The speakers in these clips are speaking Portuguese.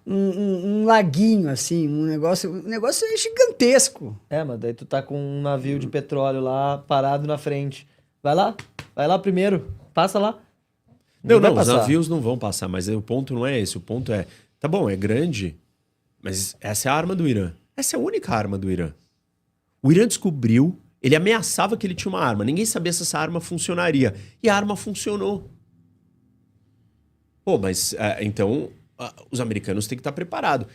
um laguinho, assim, um negócio é gigantesco. Mas daí tu tá com um navio de petróleo lá parado na frente. Vai lá primeiro, passa lá. Não, vai os passar. navios não vão passar, mas o ponto não é esse. O ponto é, tá bom, é grande, mas essa é a arma do Irã. Essa é a única arma do Irã. O Irã descobriu, ele ameaçava que ele tinha uma arma. Ninguém sabia se essa arma funcionaria. E a arma funcionou. Pô, mas então os americanos têm que estar preparados.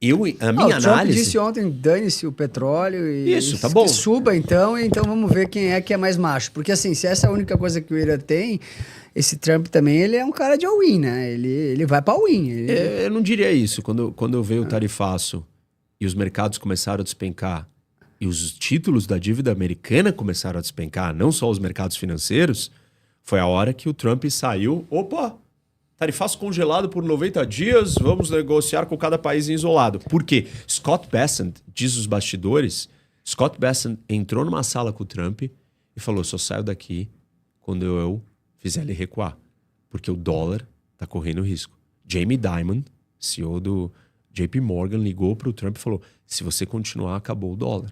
A minha o Trump análise... disse ontem, dane-se o petróleo e Isso, tá bom. que suba então vamos ver quem é que é mais macho. Porque assim, se essa é a única coisa que o Irã tem, esse Trump também, ele é um cara de all-in, né? Ele vai pra all-in. Eu não diria isso. Quando veio o tarifaço e os mercados começaram a despencar e os títulos da dívida americana começaram a despencar, não só os mercados financeiros, foi a hora que o Trump saiu. Opa! Tarifaço congelado por 90 dias, vamos negociar com cada país em isolado. Por quê? Scott Bessent, diz os bastidores, Scott Bessent entrou numa sala com o Trump e falou, só saio daqui quando eu fizer ele recuar, porque o dólar está correndo risco. Jamie Dimon, CEO do JP Morgan, ligou para o Trump e falou, se você continuar, acabou o dólar.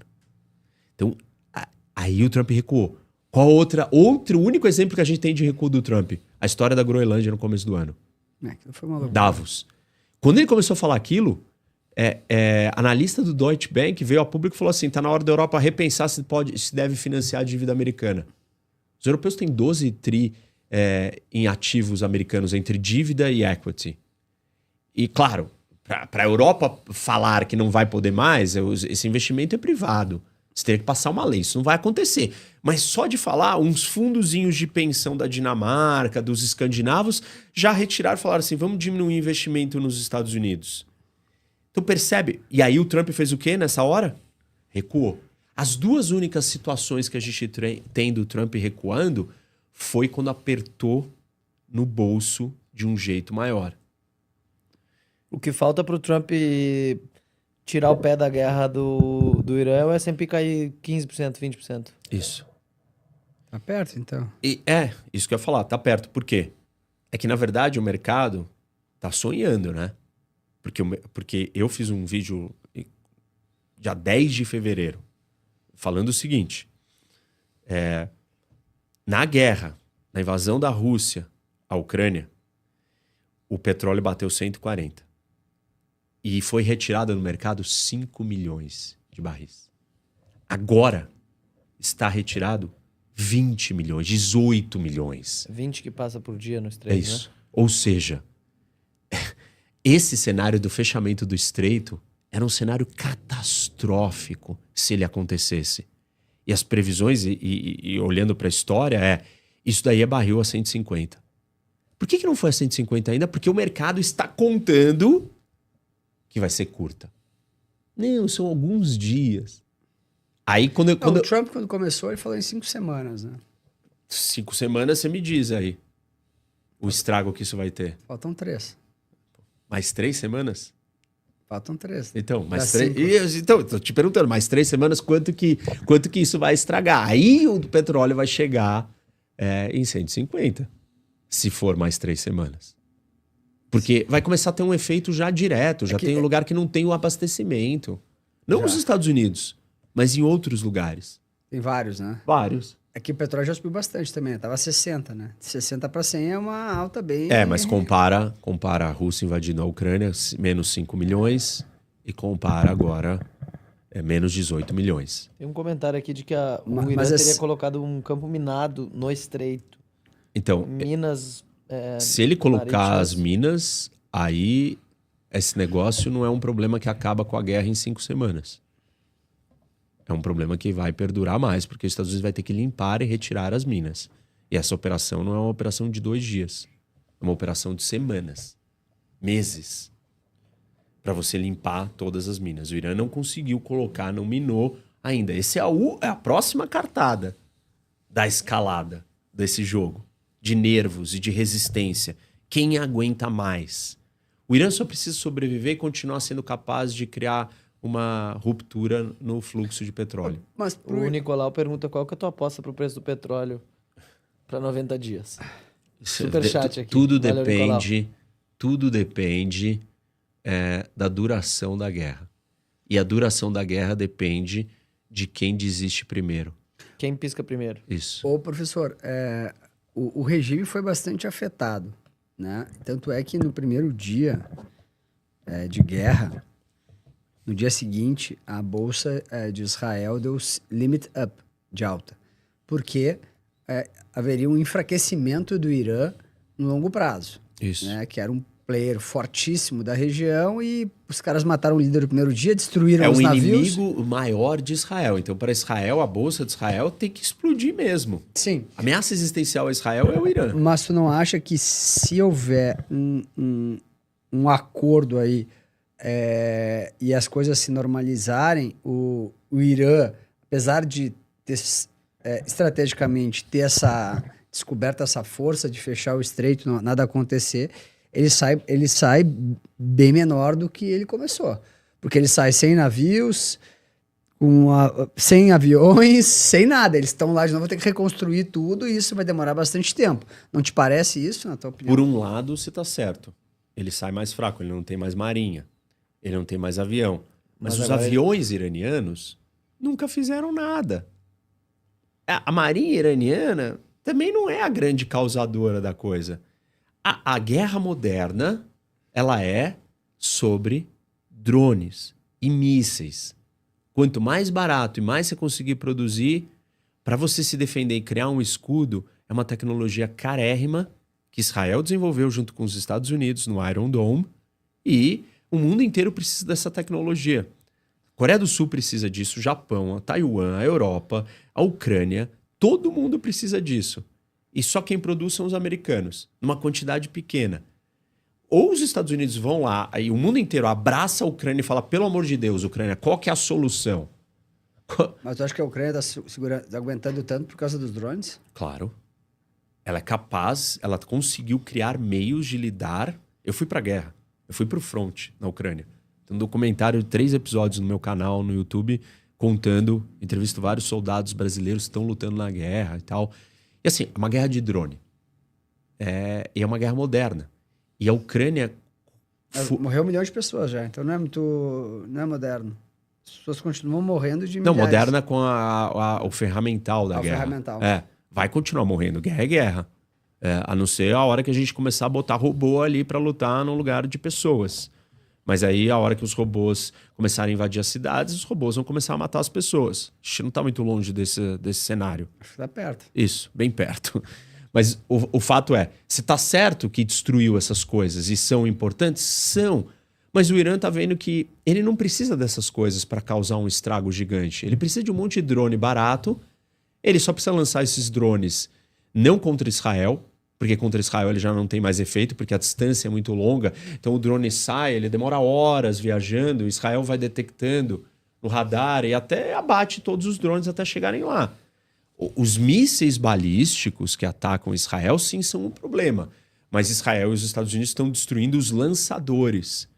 Então, aí o Trump recuou. Qual outro único exemplo que a gente tem de recuo do Trump? A história da Groenlândia no começo do ano. Foi uma loucura. Davos. Quando ele começou a falar aquilo, analista do Deutsche Bank veio a público e falou assim, tá na hora da Europa repensar se deve financiar a dívida americana. Os europeus têm 12 tri em ativos americanos entre dívida e equity. E claro, para a Europa falar que não vai poder mais, esse investimento é privado. Você teria que passar uma lei, isso não vai acontecer. Mas só de falar, uns fundozinhos de pensão da Dinamarca, dos escandinavos, já retiraram e falaram assim, vamos diminuir o investimento nos Estados Unidos. Então percebe? E aí o Trump fez o quê nessa hora? Recuou. As duas únicas situações que a gente tem do Trump recuando foi quando apertou no bolso de um jeito maior. O que falta pro Trump tirar o pé da guerra do Irã é o S&P cair 15%, 20%. Isso. Tá perto, então. Isso que eu ia falar, tá perto. Por quê? É que, na verdade, o mercado tá sonhando, né? Porque eu fiz um vídeo dia 10 de fevereiro falando o seguinte, na guerra, na invasão da Rússia à Ucrânia, o petróleo bateu 140. E foi retirado no mercado 5 milhões de barris. Agora está retirado 20 milhões, 18 milhões. 20 que passa por dia no Estreito, É isso. né? Ou seja, esse cenário do fechamento do Estreito era um cenário catastrófico se ele acontecesse. E as previsões, e olhando para a história, isso daí é barril a 150. Por que não foi a 150 ainda? Porque o mercado está contando que vai ser curta. Não, são alguns dias. Aí o Trump, quando começou, ele falou em 5 semanas, né? 5 semanas, você me diz aí o estrago que isso vai ter. Faltam 3. Mais 3 semanas? Faltam 3. Então, mais 3. Então, tô te perguntando, mais 3 semanas, quanto que isso vai estragar? Aí o petróleo vai chegar em 150, se for mais 3 semanas. Porque vai começar a ter um efeito já direto, já tem um lugar que não tem o abastecimento. Não nos Estados Unidos, mas em outros lugares. Tem vários, né? Vários. Aqui o petróleo já subiu bastante também, tava 60, né? De 60 para 100 é uma alta bem... Mas compara a Rússia invadindo a Ucrânia, menos 5 milhões, e compara agora menos 18 milhões. Tem um comentário aqui de que o Irã teria colocado um campo minado no Estreito. Então, Minas... se ele colocar as minas, aí esse negócio não é um problema que acaba com a guerra em 5 semanas. É um problema que vai perdurar mais, porque os Estados Unidos vai ter que limpar e retirar as minas. E essa operação não é uma operação de 2 dias. É uma operação de semanas, meses, para você limpar todas as minas. O Irã não conseguiu colocar, não minou ainda. Essa é a próxima cartada da escalada desse jogo. De nervos e de resistência. Quem aguenta mais? O Irã só precisa sobreviver e continuar sendo capaz de criar uma ruptura no fluxo de petróleo. Mas o Nicolau pergunta qual que é a tua aposta para o preço do petróleo para 90 dias. Superchat aqui. Tudo depende da duração da guerra. E a duração da guerra depende de quem desiste primeiro. Quem pisca primeiro? Isso. Ô, professor, o regime foi bastante afetado, né? Tanto é que no primeiro dia de guerra, no dia seguinte, a Bolsa de Israel deu limit up de alta, porque haveria um enfraquecimento do Irã no longo prazo. Isso. Né? Que era um player fortíssimo da região e os caras mataram o líder no primeiro dia, destruíram os navios. É o inimigo maior de Israel. Então, para Israel, a Bolsa de Israel tem que explodir mesmo. Sim. A ameaça existencial a Israel é o Irã. Mas tu não acha que se houver um acordo aí e as coisas se normalizarem, o Irã, apesar de ter, estrategicamente ter descoberto essa força de fechar o estreito, nada acontecer, ele sai bem menor do que ele começou. Porque ele sai sem navios, sem aviões, sem nada. Eles estão lá de novo, vão ter que reconstruir tudo e isso vai demorar bastante tempo. Não te parece isso, na tua opinião? Por um lado, você está certo. Ele sai mais fraco, ele não tem mais marinha, ele não tem mais avião. Mas os aviões iranianos nunca fizeram nada. A marinha iraniana também não é a grande causadora da coisa. A guerra moderna, ela é sobre drones e mísseis. Quanto mais barato e mais você conseguir produzir, para você se defender e criar um escudo, é uma tecnologia carérrima que Israel desenvolveu junto com os Estados Unidos no Iron Dome e o mundo inteiro precisa dessa tecnologia. A Coreia do Sul precisa disso, o Japão, a Taiwan, a Europa, a Ucrânia, todo mundo precisa disso. E só quem produz são os americanos, numa quantidade pequena. Ou os Estados Unidos vão lá, aí o mundo inteiro abraça a Ucrânia e fala, pelo amor de Deus, Ucrânia, qual que é a solução? Mas tu acha que a Ucrânia está aguentando tanto por causa dos drones? Claro. Ela é capaz, ela conseguiu criar meios de lidar. Eu fui pra guerra, eu fui pro front na Ucrânia. Tem um documentário de 3 episódios no meu canal, no YouTube, contando, entrevisto vários soldados brasileiros que estão lutando na guerra e tal. E assim, é uma guerra de drone. E é uma guerra moderna. E a Ucrânia... Morreu 1 milhão de pessoas já, então não é moderno. As pessoas continuam morrendo de Não, milhares. moderna com o ferramental da guerra. Ferramental. Vai continuar morrendo. Guerra é guerra. A não ser a hora que a gente começar a botar robô ali para lutar no lugar de pessoas. Mas aí, a hora que os robôs começarem a invadir as cidades, os robôs vão começar a matar as pessoas. A gente não está muito longe desse cenário. Acho que tá perto. Isso, bem perto. Mas o fato é, se está certo que destruiu essas coisas e são importantes? São. Mas o Irã está vendo que ele não precisa dessas coisas para causar um estrago gigante. Ele precisa de um monte de drone barato. Ele só precisa lançar esses drones não contra Israel, porque contra Israel ele já não tem mais efeito, porque a distância é muito longa. Então o drone sai, ele demora horas viajando, Israel vai detectando no radar e até abate todos os drones até chegarem lá. Os mísseis balísticos que atacam Israel, sim, são um problema. Mas Israel e os Estados Unidos estão destruindo os lançadores.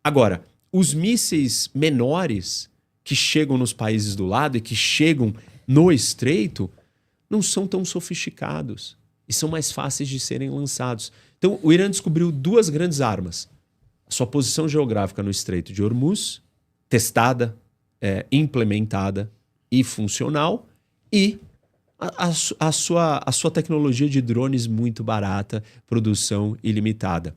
Agora, os mísseis menores que chegam nos países do lado e que chegam no estreito não são tão sofisticados e são mais fáceis de serem lançados. Então, o Irã descobriu 2 grandes armas. A sua posição geográfica no Estreito de Hormuz, testada, implementada e funcional, e a sua tecnologia de drones muito barata, produção ilimitada.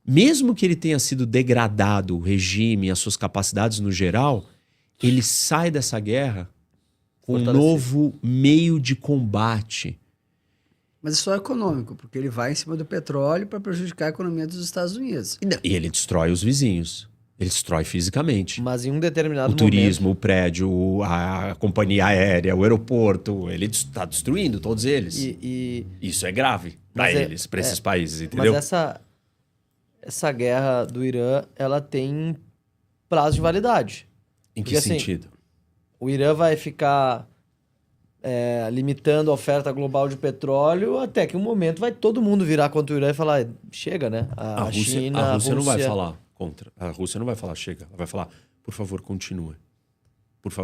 Mesmo que ele tenha sido degradado, o regime, as suas capacidades no geral, ele sai dessa guerra com um novo meio de combate. Mas é só econômico, porque ele vai em cima do petróleo para prejudicar a economia dos Estados Unidos. E ele destrói os vizinhos. Ele destrói fisicamente. Mas em um determinado momento... O turismo, o prédio, a companhia aérea, o aeroporto, ele está destruindo todos eles. Isso é grave para eles, para esses países, entendeu? Mas essa guerra do Irã, ela tem prazo de validade. Em que sentido? Assim, o Irã vai ficar limitando a oferta global de petróleo até que um momento vai todo mundo virar contra o Irã e falar, chega, né? A China, a Rússia não vai falar contra. A Rússia não vai falar chega. Ela vai falar, por favor, continue. Por favor.